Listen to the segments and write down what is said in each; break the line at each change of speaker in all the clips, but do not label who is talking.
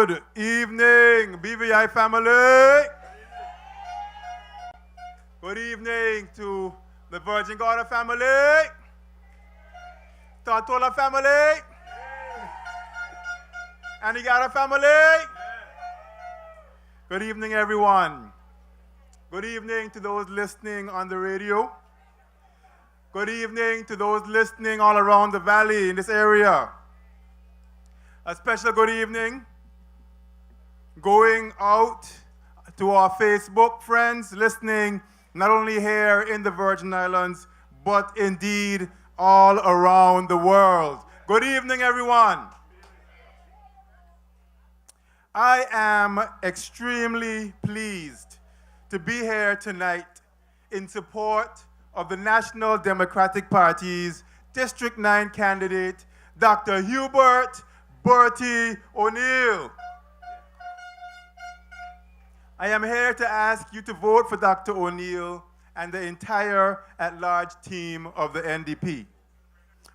Good evening, BVI family. Good evening to the Virgin Gorda family, Tortola family, Antigua family. Good evening, everyone. Good evening to those listening on the radio. Good evening to those listening all around the valley in this area. A special good evening going out to our Facebook friends listening not only here in the Virgin Islands, but indeed all around the world. Good evening, everyone. I am extremely pleased to be here tonight in support of the National Democratic Party's District 9 candidate, Dr. Hubert Bertie O'Neill. I am here to ask you to vote for Dr. O'Neill and the entire at-large team of the NDP.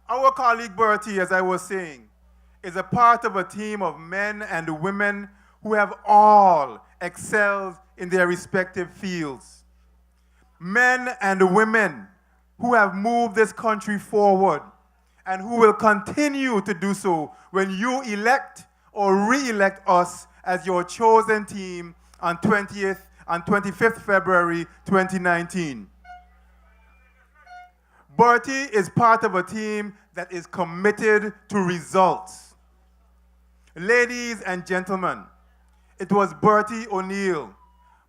Our colleague Bertie, as I was saying, is a part of a team of men and women who have all excelled in their respective fields. Men and women who have moved this country forward and who will continue to do so when you elect or re-elect us as your chosen team on 20th and 25th February 2019. Bertie is part of a team that is committed to results. Ladies and gentlemen, it was Bertie O'Neill,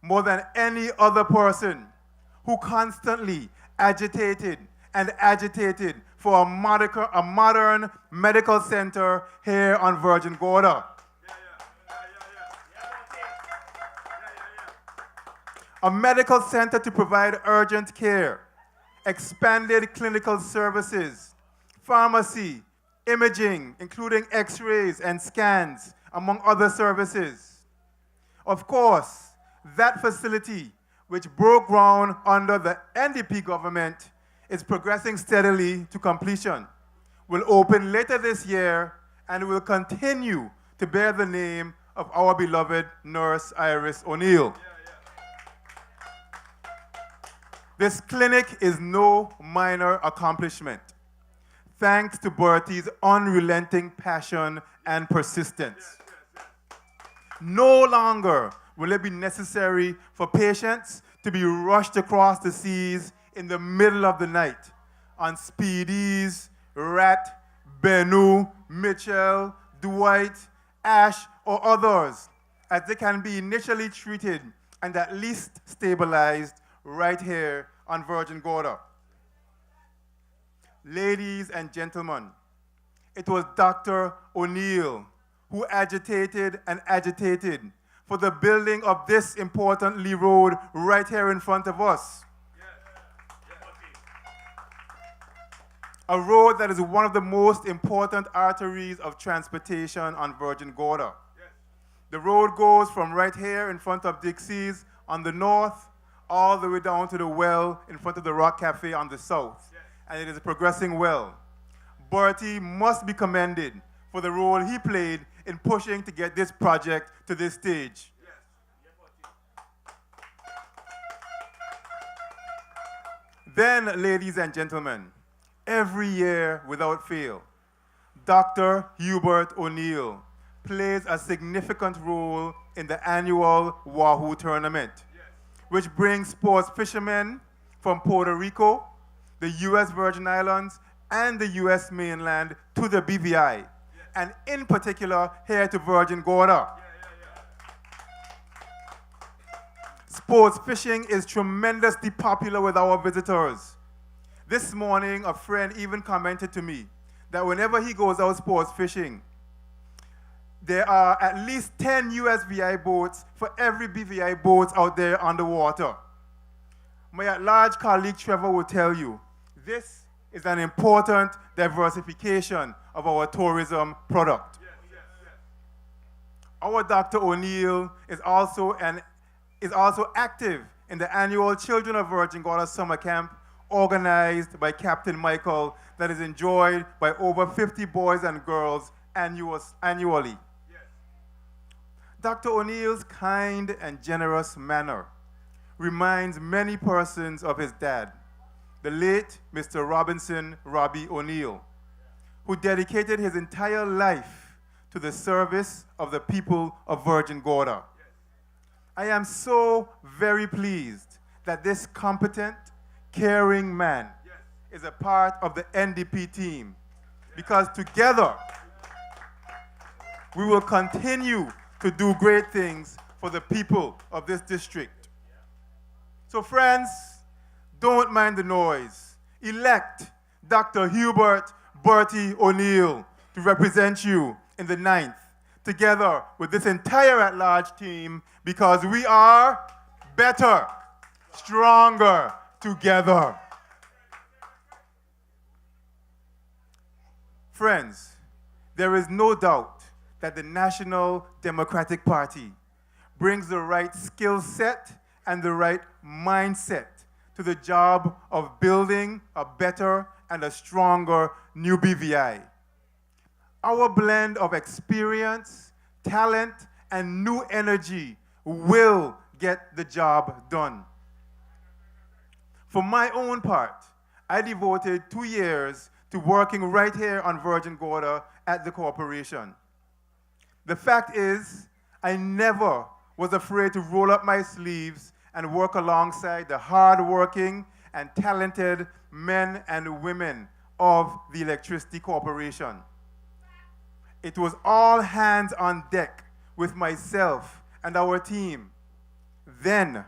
more than any other person, who constantly agitated for a modern medical center here on Virgin Gorda. A medical center to provide urgent care, expanded clinical services, pharmacy, imaging, including x-rays and scans, among other services. Of course, that facility, which broke ground under the NDP government, is progressing steadily to completion, will open later this year and will continue to bear the name of our beloved nurse Iris O'Neill. This clinic is no minor accomplishment, thanks to Bertie's unrelenting passion and persistence. No longer will it be necessary for patients to be rushed across the seas in the middle of the night on Speedies, Rat, Bennu, Mitchell, Dwight, Ash, or others, as they can be initially treated and at least stabilized right here on Virgin Gorda. Ladies and gentlemen, it was Dr. O'Neill who agitated for the building of this important Lee Road right here in front of us. A road that is one of the most important arteries of transportation on Virgin Gorda. The road goes from right here in front of Dixie's on the north, all the way down to the well in front of the Rock Cafe on the south. And it is progressing well. Bertie must be commended for the role he played in pushing to get this project to this stage. Then, ladies and gentlemen, every year without fail, Dr. Hubert O'Neill plays a significant role in the annual Wahoo tournament, which brings sports fishermen from Puerto Rico, the U.S. Virgin Islands, and the U.S. mainland to the BVI, and in particular here to Virgin Gorda. Sports fishing is tremendously popular with our visitors. This morning, a friend even commented to me that whenever he goes out sports fishing, there are at least 10 USVI boats for every BVI boat out there on the water. My at-large colleague Trevor will tell you, this is an important diversification of our tourism product. Our Dr. O'Neill is also active in the annual Children of Virgin Gorda Summer Camp organized by Captain Michael that is enjoyed by over 50 boys and girls annually. Dr. O'Neill's kind and generous manner reminds many persons of his dad, the late Mr. Robinson Robbie O'Neill, who dedicated his entire life to the service of the people of Virgin Gorda. I am so very pleased that this competent, caring man is a part of the NDP team, because together we will continue to do great things for the people of this district. So friends, don't mind the noise. Elect Dr. Hubert Bertie O'Neill to represent you in the 9th, together with this entire at-large team, because we are better, stronger together. Friends, there is no doubt that the National Democratic Party brings the right skill set and the right mindset to the job of building a better and a stronger new BVI. Our blend of experience, talent, and new energy will get the job done. For my own part, I devoted 2 years to working right here on Virgin Gorda at the corporation. The fact is, I never was afraid to roll up my sleeves and work alongside the hard-working and talented men and women of the Electricity Corporation. It was all hands on deck with myself and our team then,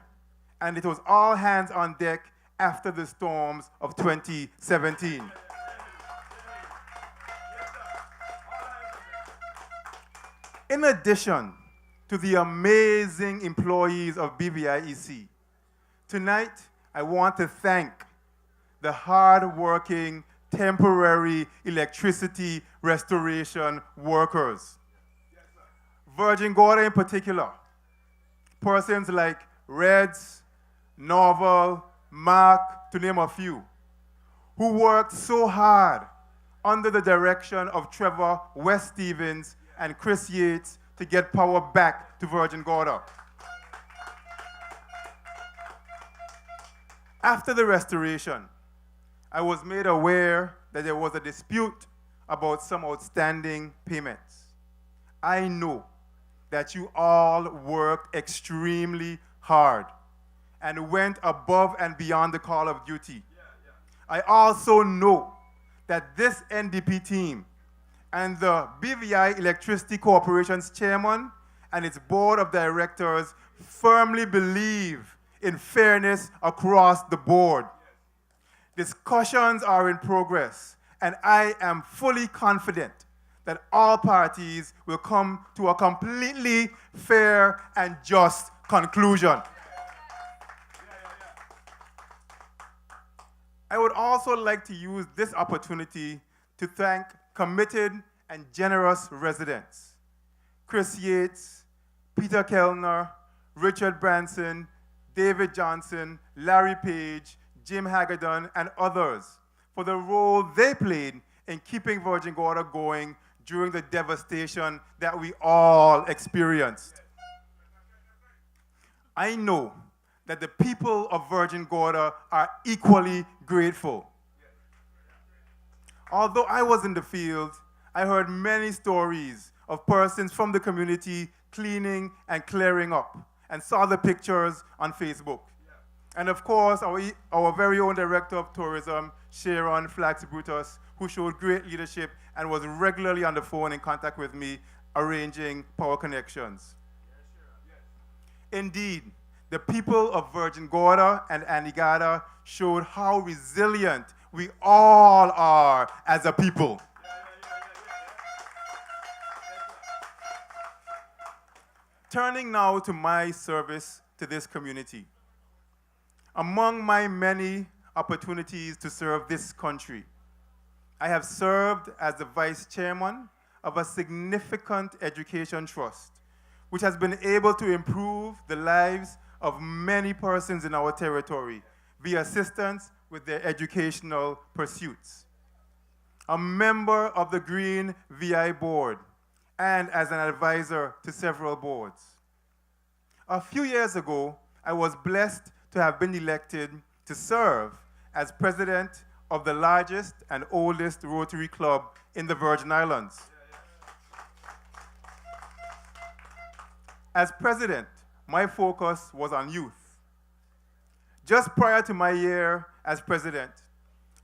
and it was all hands on deck after the storms of 2017. In addition to the amazing employees of BVIEC, tonight I want to thank the hard-working temporary electricity restoration workers. Virgin Gorda in particular, persons like Reds, Norval, Mark, to name a few, who worked so hard under the direction of Trevor West Stevens and Chris Yates to get power back to Virgin Gorda. After the restoration, I was made aware that there was a dispute about some outstanding payments. I know that you all worked extremely hard and went above and beyond the call of duty. I also know that this NDP team and the BVI Electricity Corporation's chairman and its board of directors firmly believe in fairness across the board. Discussions are in progress, and I am fully confident that all parties will come to a completely fair and just conclusion. I would also like to use this opportunity to thank committed and generous residents: Chris Yates, Peter Kellner, Richard Branson, David Johnson, Larry Page, Jim Hagedorn, and others for the role they played in keeping Virgin Gorda going during the devastation that we all experienced. I know that the people of Virgin Gorda are equally grateful. Although I was in the field, I heard many stories of persons from the community cleaning and clearing up, and saw the pictures on Facebook. And of course, our very own Director of Tourism, Sharon Flax-Brutus, who showed great leadership and was regularly on the phone in contact with me, arranging power connections. Indeed, the people of Virgin Gorda and Anegada showed how resilient we all are as a people. Turning now to my service to this community. Among my many opportunities to serve this country, I have served as the vice chairman of a significant education trust, which has been able to improve the lives of many persons in our territory via assistance with their educational pursuits. A member of the Green VI board and as an advisor to several boards. A few years ago, I was blessed to have been elected to serve as president of the largest and oldest Rotary Club in the Virgin Islands. As president, my focus was on youth. Just prior to my year as president,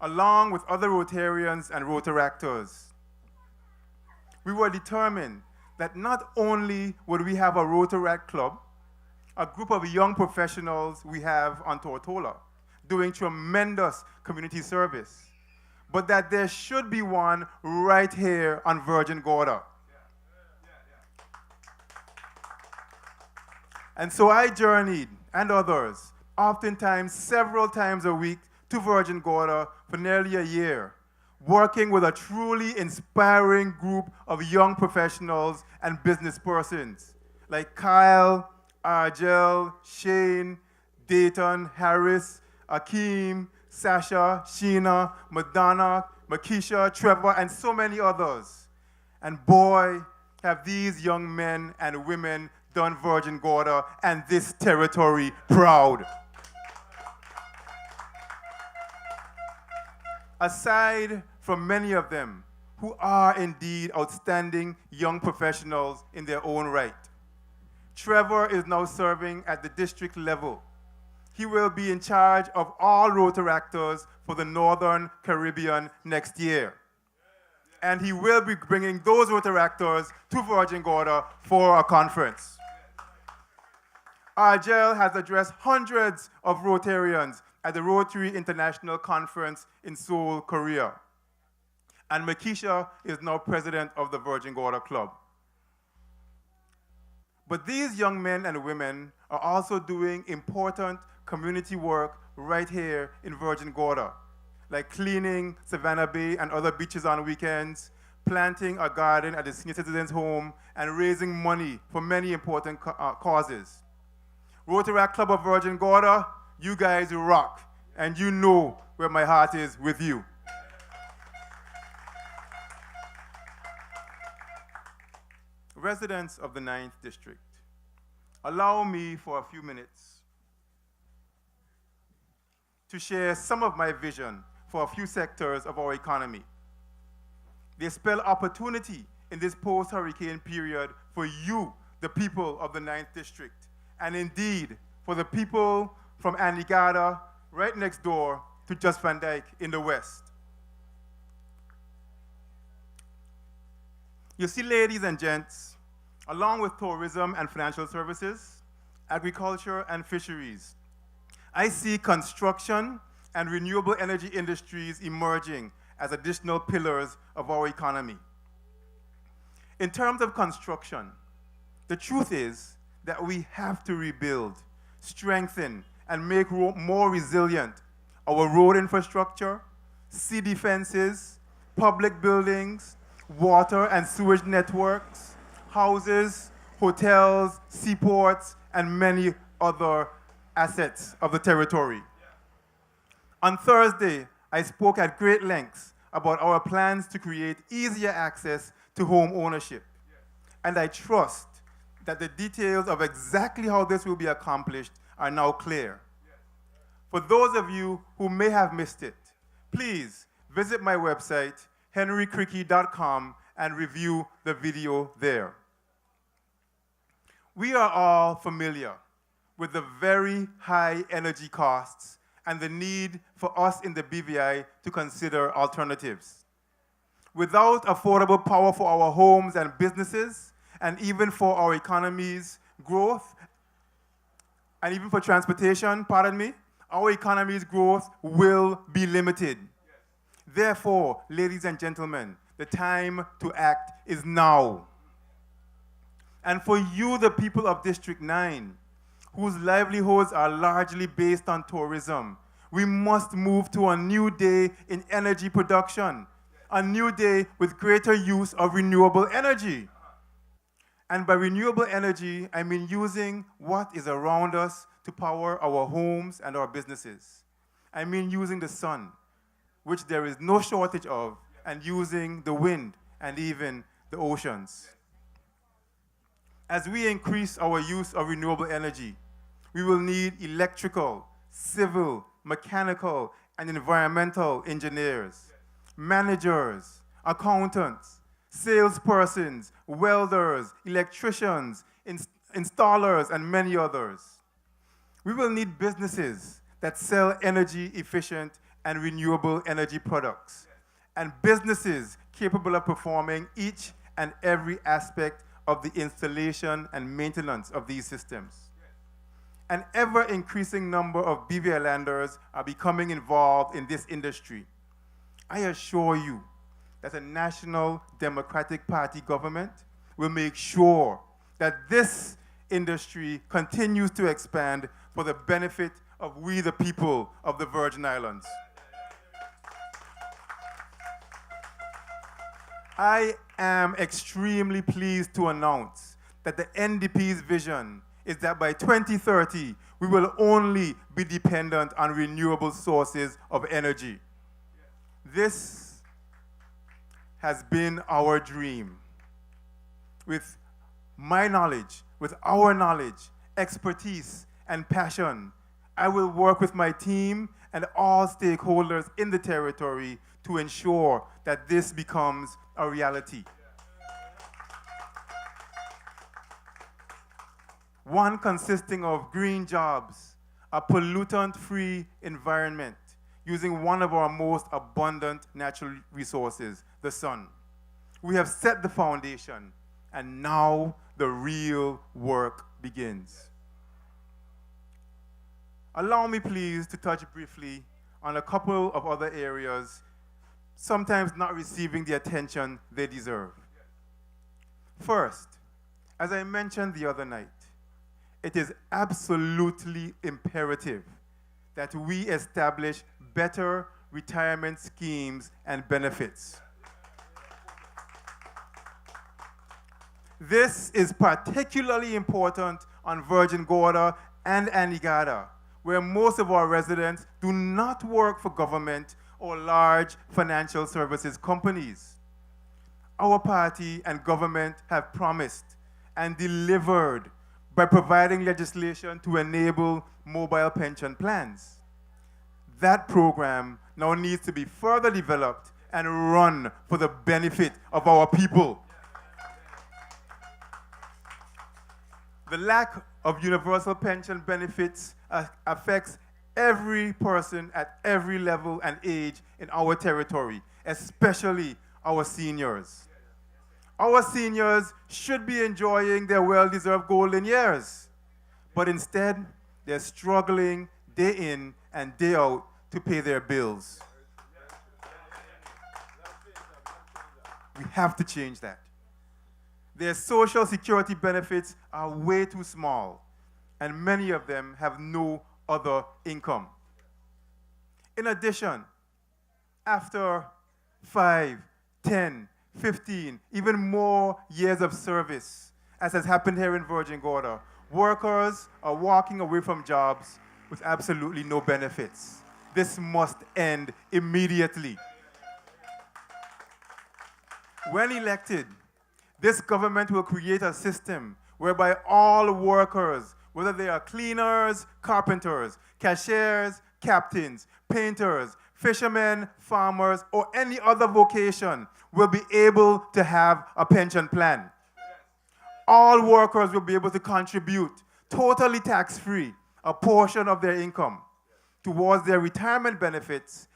along with other Rotarians and Rotaractors, we were determined that not only would we have a Rotaract Club, a group of young professionals we have on Tortola doing tremendous community service, but that there should be one right here on Virgin Gorda. And so I journeyed, and others, oftentimes several times a week, to Virgin Gorda for nearly a year, working with a truly inspiring group of young professionals and business persons like Kyle, Argel, Shane, Dayton, Harris, Akeem, Sasha, Sheena, Madonna, Makisha, Trevor, and so many others. And boy, have these young men and women done Virgin Gorda and this territory proud. Aside from many of them who are indeed outstanding young professionals in their own right, Trevor is now serving at the district level. He will be in charge of all Rotaractors for the Northern Caribbean next year. And he will be bringing those Rotaractors to Virgin Gorda for a conference. Argel has addressed hundreds of Rotarians at the Rotary International Conference in Seoul, Korea. And Makisha is now president of the Virgin Gorda Club. But these young men and women are also doing important community work right here in Virgin Gorda, like cleaning Savannah Bay and other beaches on weekends, planting a garden at the senior citizens' home, and raising money for many important causes. Rotaract Club of Virgin Gorda, you guys rock, and you know where my heart is with you. Residents of the 9th District, allow me for a few minutes to share some of my vision for a few sectors of our economy. They spell opportunity in this post-hurricane period for you, the people of the 9th District, and indeed for the people from Anegada, right next door to Just Van Dyke in the west. You see, ladies and gents, along with tourism and financial services, agriculture and fisheries, I see construction and renewable energy industries emerging as additional pillars of our economy. In terms of construction, the truth is that we have to rebuild, strengthen, and make more resilient our road infrastructure, sea defenses, public buildings, water and sewage networks, houses, hotels, seaports, and many other assets of the territory. On Thursday, I spoke at great lengths about our plans to create easier access to home ownership. And I trust that the details of exactly how this will be accomplished are now clear. For those of you who may have missed it, please visit my website, henrycreque.com, and review the video there. We are all familiar with the very high energy costs and the need for us in the BVI to consider alternatives. Without affordable power for our homes and businesses, and even for our economy's growth, and even for transportation, our economy's growth will be limited. Therefore, ladies and gentlemen, the time to act is now. And for you, the people of District 9, whose livelihoods are largely based on tourism, we must move to a new day in energy production, a new day with greater use of renewable energy. And by renewable energy, I mean using what is around us to power our homes and our businesses. I mean using the sun, which there is no shortage of, and using the wind and even the oceans. As we increase our use of renewable energy, we will need electrical, civil, mechanical, and environmental engineers, managers, accountants, salespersons, welders, electricians, installers, and many others. We will need businesses that sell energy efficient and renewable energy products, and businesses capable of performing each and every aspect of the installation and maintenance of these systems. An ever-increasing number of BVI landers are becoming involved in this industry. I assure you that a National Democratic Party government will make sure that this industry continues to expand for the benefit of we the people of the Virgin Islands. I am extremely pleased to announce that the NDP's vision is that by 2030, we will only be dependent on renewable sources of energy. This has been our dream. With my knowledge, with our knowledge, expertise, and passion, I will work with my team and all stakeholders in the territory to ensure that this becomes a reality. One consisting of green jobs, a pollutant-free environment, using one of our most abundant natural resources, the sun. We have set the foundation, and now the real work begins. Allow me, please, to touch briefly on a couple of other areas, sometimes not receiving the attention they deserve. First, as I mentioned the other night, it is absolutely imperative that we establish better retirement schemes and benefits. This is particularly important on Virgin Gorda and Anegada, where most of our residents do not work for government or large financial services companies. Our party and government have promised and delivered by providing legislation to enable mobile pension plans. That program now needs to be further developed and run for the benefit of our people. The lack of universal pension benefits affects every person at every level and age in our territory, especially our seniors. Our seniors should be enjoying their well-deserved golden years, but instead, they're struggling day in and day out to pay their bills. We have to change that. Their social security benefits are way too small, and many of them have no other income. In addition, after 5, 10, 15, even more years of service, as has happened here in Virgin Gorda, workers are walking away from jobs with absolutely no benefits. This must end immediately. When elected, this government will create a system whereby all workers, whether they are cleaners, carpenters, cashiers, captains, painters, fishermen, farmers, or any other vocation, will be able to have a pension plan. All workers will be able to contribute, totally tax-free, a portion of their income towards their retirement benefits,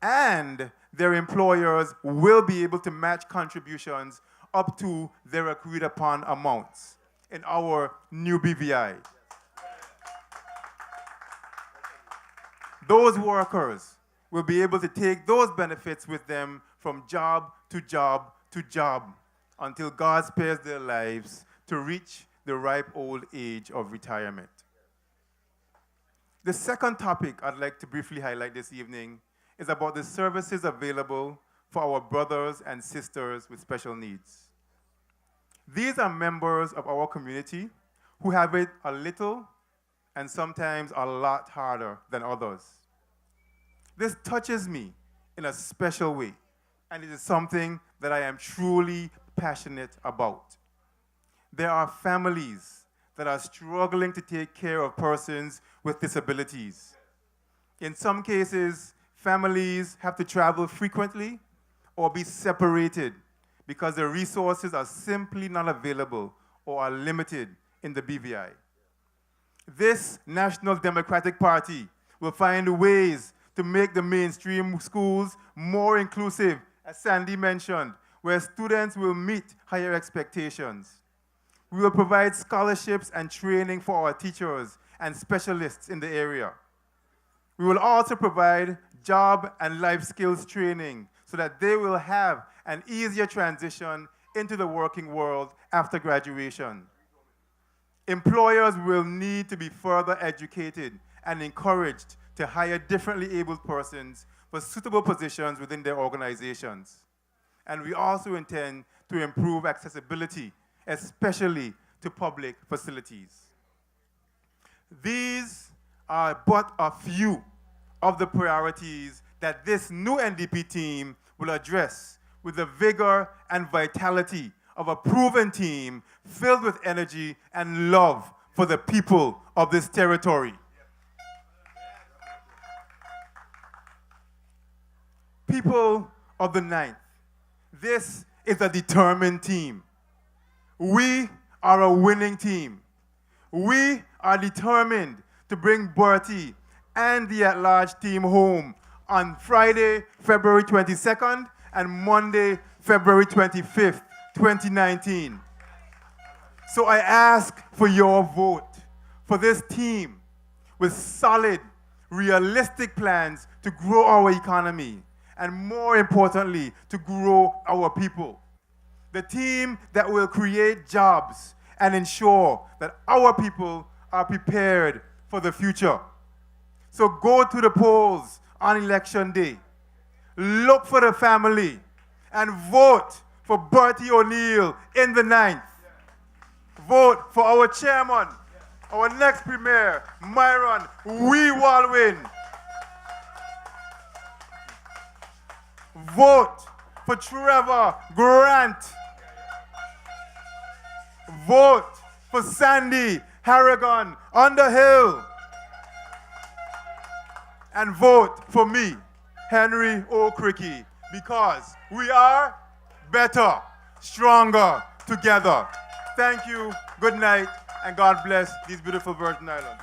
and their employers will be able to match contributions up to their agreed upon amounts in our new BVI. Those workers will be able to take those benefits with them from job to job to job until God spares their lives to reach the ripe old age of retirement. The second topic I'd like to briefly highlight this evening is about the services available for our brothers and sisters with special needs. These are members of our community who have it a little and sometimes a lot harder than others. This touches me in a special way, and it is something that I am truly passionate about. there are families that are struggling to take care of persons with disabilities. In some cases, families have to travel frequently or be separated because the resources are simply not available or are limited in the BVI. This National Democratic Party will find ways to make the mainstream schools more inclusive, as Sandy mentioned, where students will meet higher expectations. We will provide scholarships and training for our teachers and specialists in the area. We will also provide job and life skills training so that they will have an easier transition into the working world after graduation. Employers will need to be further educated and encouraged to hire differently abled persons for suitable positions within their organizations. And we also intend to improve accessibility, especially to public facilities. These are but a few of the priorities that this new NDP team will address with the vigor and vitality of a proven team filled with energy and love for the people of this territory. People of the 9th, this is a determined team. We are a winning team. We are determined to bring Bertie and the at-large team home on Friday, February 22nd and Monday, February 25th, 2019. So I ask for your vote for this team with solid, realistic plans to grow our economy and, more importantly, to grow our people. The team that will create jobs and ensure that our people are prepared for the future. So go to the polls on election day. Look for the family and vote for Bertie O'Neill in the 9th. Vote for our chairman, our next premier, Myron Wee Walwyn. Vote for Trevor Grant. Vote for Sandy Harrigan Underhill. And vote for me, Henry O. Creque, because we are better, stronger together. Thank you, good night, and God bless these beautiful Virgin Islands.